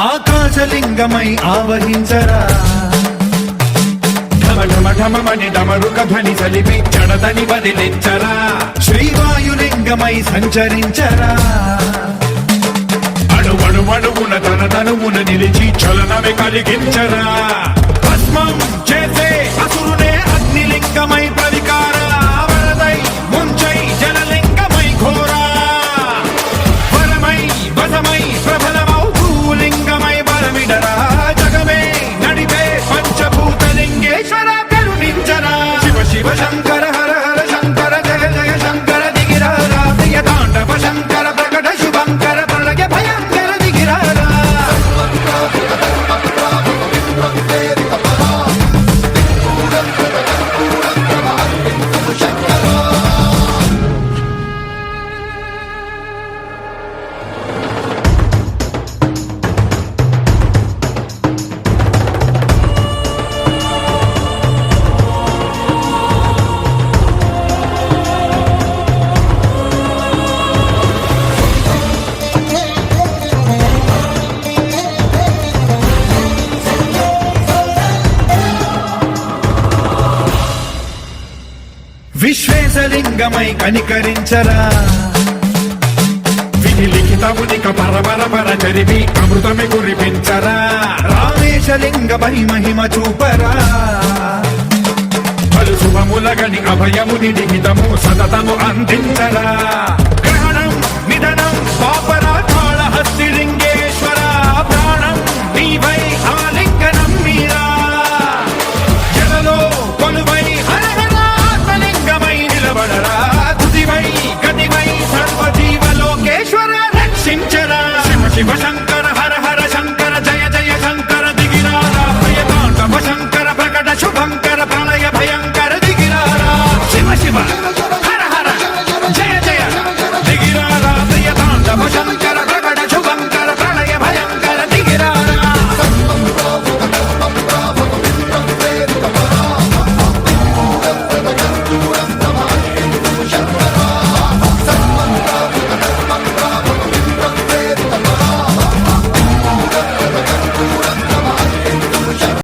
ఆకాశలింగమై ఆవహించరా ఢమఢమని డమరుక ధ్వని చలిపి జడదని వదిలించరా శ్రీవాయులింగమై సంచరించరా అణువణువున తన తనువున నిలిచి చలనమే కలిగించరా భస్మం చేసే అసురునే అగ్నిలింగమై పరికార వరదై ముంచై జలలింగమై ఘోరా వరమై వసమై ప్రబలమౌ భూలింగమై బలమిడరా జగమే నడిపే పంచభూతలింగేశ్వర కరుణించరా శివ శివ శంకర హర హర శంకర జయ జయ శంకర దిగిరారా ప్రియ తాండవ శంకర ప్రకట శుభంకర ప్రళయ భయంకర దిగిరారా విశ్వేశలింగమై కనికరించరా విధి లిఖితమునిక పరపర చరివి అమృతమే కురిపించరా రామేశలింగమై మహిమ చూపరా పలు శుభములగని అభయముని లిఖితము సతతము అందించరా గ్రహణం నిధనం పాప